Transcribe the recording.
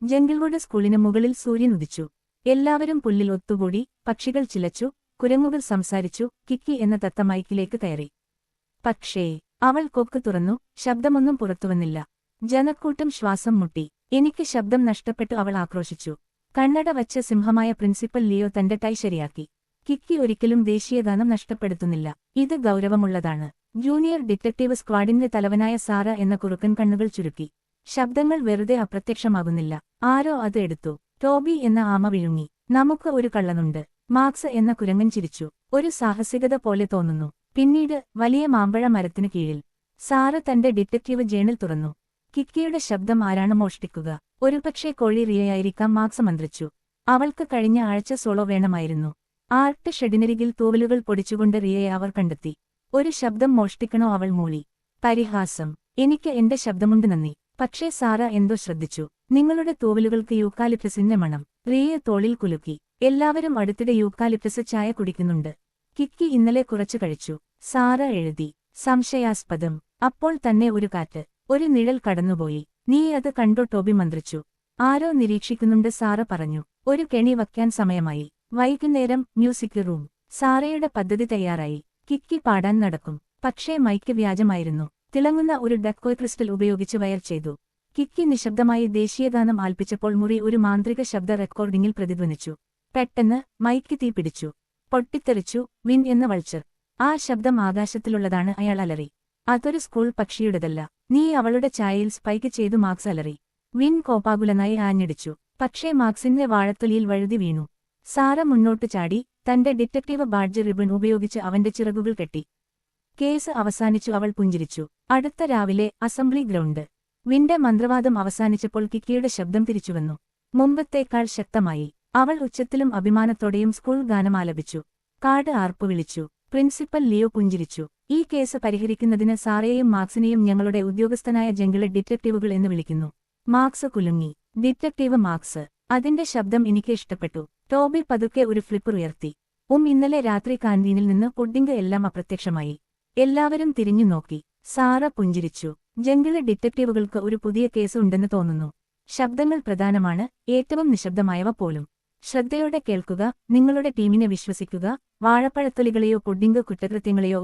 ജംഗിൾവുഡ് സ്കൂളിന് മുകളിൽ സൂര്യൻ ഉദിച്ചു. എല്ലാവരും പുല്ലിൽ ഒത്തുകൂടി, പക്ഷികൾ ചിലച്ചു, കുരങ്ങുകൾ സംസാരിച്ചു. കിക്കി എന്ന തത്ത മൈക്കിലേക്ക് കയറി. പക്ഷേ അവൾ കൊക്ക് തുറന്നു, ശബ്ദമൊന്നും പുറത്തുവന്നില്ല. ജനക്കൂട്ടം ശ്വാസം മുട്ടി. എനിക്ക് ശബ്ദം നഷ്ടപ്പെട്ടു, അവൾ ആക്രോശിച്ചു. കണ്ണട വച്ച സിംഹമായ പ്രിൻസിപ്പൽ ലിയോ തന്റെ ടൈ ശരിയാക്കി. കിക്കി ഒരിക്കലും ദേശീയഗാനം നഷ്ടപ്പെടുത്തുന്നില്ല. ഇത് ഗൗരവമുള്ളതാണ്. ജൂനിയർ ഡിറ്റക്ടീവ് സ്ക്വാഡിന്റെ തലവനായ സാറ എന്ന കുറുക്കൻ കണ്ണുകൾ ചുരുക്കി. ശബ്ദങ്ങൾ വെറുതെ അപ്രത്യക്ഷമാകുന്നില്ല. ആരോ അത് എടുത്തു. ടോബി എന്ന ആമ വിഴുങ്ങി. നമുക്ക് ഒരു കള്ളനുണ്ട്. മാക്സ് എന്ന കുരങ്ങൻ ചിരിച്ചു. ഒരു സാഹസികത പോലെ തോന്നുന്നു. പിന്നീട് വലിയ മാമ്പഴ മരത്തിനു കീഴിൽ സാറ തന്റെ ഡിറ്റക്ടീവ് ജേണൽ തുറന്നു. കിക്കിയുടെ ശബ്ദം ആരാണ് മോഷ്ടിക്കുക? ഒരുപക്ഷേ കോഴി റിയയായിരിക്കാം, മാക്സ് മന്ത്രിച്ചു. അവൾക്ക് കഴിഞ്ഞ ആഴ്ച സോളോ വേണമായിരുന്നു. ആർട്ട് ഷെഡിനരികിൽ തൂവലുകൾ പൊടിച്ചുകൊണ്ട് റിയയെ അവർ കണ്ടെത്തി. ഒരു ശബ്ദം മോഷ്ടിക്കണോ? അവൾ മൂളി. പരിഹാസം. എനിക്ക് എന്റെ ശബ്ദമുണ്ട്, നന്ദി. പക്ഷേ സാറ എന്തോ ശ്രദ്ധിച്ചു. നിങ്ങളുടെ തൂവലുകൾക്ക് യൂക്കാലിപ്റ്റസിന്റെ മണം. റിയ തോളിൽ കുലുക്കി. എല്ലാവരും അടുത്തിടെ യൂക്കാലിപ്റ്റസ് ചായ കുടിക്കുന്നുണ്ട്. കിക്കി ഇന്നലെ കുറച്ചു കഴിച്ചു. സാറ എഴുതി. സംശയാസ്പദം. അപ്പോൾ തന്നെ ഒരു കാറ്റ്, ഒരു നിഴൽ കടന്നുപോയി. നീ അത് കണ്ടോ? ടോബി മന്ത്രിച്ചു. ആരോ നിരീക്ഷിക്കുന്നുണ്ട്, സാറ പറഞ്ഞു. ഒരു കെണി വയ്ക്കാൻ സമയമായി. വൈകുന്നേരം മ്യൂസിക് റൂം. സാറയുടെ പദ്ധതി തയ്യാറായി. കിക്കി പാടാൻ നടക്കും. പക്ഷേ മൈക്ക് വ്യാജമായിരുന്നു. തിളങ്ങുന്ന ഒരു ഡക്കോയ് ക്രിസ്റ്റൽ ഉപയോഗിച്ച് വയർ ചെയ്തു. കിക്കി നിശബ്ദമായി ദേശീയഗാനം ആൽപ്പിച്ചപ്പോൾ മുറി ഒരു മാന്ത്രിക ശബ്ദ റെക്കോർഡിംഗിൽ പ്രതിധ്വനിച്ചു. പെട്ടെന്ന് മൈക്ക് തീപിടിച്ചു. പൊട്ടിത്തെറിച്ചു. വിൻ എന്ന വൾച്ചർ. ആ ശബ്ദം ആകാശത്തിലുള്ളതാണ്, അയാൾ അലറി. അതൊരു സ്കൂൾ പക്ഷിയുടേതല്ല. നീ അവളുടെ ചായയിൽ സ്പൈക്ക് ചെയ്തു, മാക്സ് അലറി. വിൻ കോപാകുലനായി ആഞ്ഞടിച്ചു. പക്ഷേ മാക്സിന്റെ വാഴത്തൊലിയിൽ വഴുതി വീണു. സാറ മുന്നോട്ടു ചാടി. തന്റെ ഡിറ്റക്ടീവ് ബാഡ്ജ് റിബൺ ഉപയോഗിച്ച് അവന്റെ ചിറകുകൾ കെട്ടി. കേസ് അവസാനിച്ചു, അവൾ പുഞ്ചിരിച്ചു. അടുത്ത രാവിലെ അസംബ്ലി ഗ്രൗണ്ട്. വിന്റെ മന്ത്രവാദം അവസാനിച്ചപ്പോൾ കിക്കിയുടെ ശബ്ദം തിരിച്ചുവന്നു. മുമ്പത്തേക്കാൾ ശക്തമായി. അവൾ ഉച്ചത്തിലും അഭിമാനത്തോടെയും സ്കൂൾ ഗാനം ആലപിച്ചു. കാർഡ് ആർപ്പു വിളിച്ചു. പ്രിൻസിപ്പൽ ലിയോ പുഞ്ചിരിച്ചു. ഈ കേസ് പരിഹരിക്കുന്നതിന് സാറയെയും മാക്സിനെയും ഞങ്ങളുടെ ഉദ്യോഗസ്ഥനായ ജംഗിള ഡിറ്റക്ടീവുകൾ എന്ന് വിളിക്കുന്നു. മാക്സ് കുലുങ്ങി. Detective Max. അതിന്റെ ശബ്ദം എനിക്ക് ഇഷ്ടപ്പെട്ടു. ടോബി പതുക്കെ ഒരു ഫ്ലിപ്പർ ഉയർത്തി. ഇന്നലെ രാത്രി കാന്റീനിൽ നിന്ന് പുഡിംഗ് എല്ലാം അപ്രത്യക്ഷമായി. എല്ലാവരും തിരിഞ്ഞു നോക്കി. സാറ പുഞ്ചിരിച്ചു. ജംഗിള ഡിറ്റക്ടീവുകൾക്ക് ഒരു പുതിയ കേസ് ഉണ്ടെന്ന് തോന്നുന്നു. ശബ്ദങ്ങൾ പ്രധാനമാണ്, ഏറ്റവും നിശബ്ദമായവ പോലും. ശ്രദ്ധയോടെ കേൾക്കുക, നിങ്ങളുടെ ടീമിനെ വിശ്വസിക്കുക. വാഴപ്പഴത്തൊലികളെയോ പുഡിംഗ് കുറ്റകൃത്യങ്ങളെയോ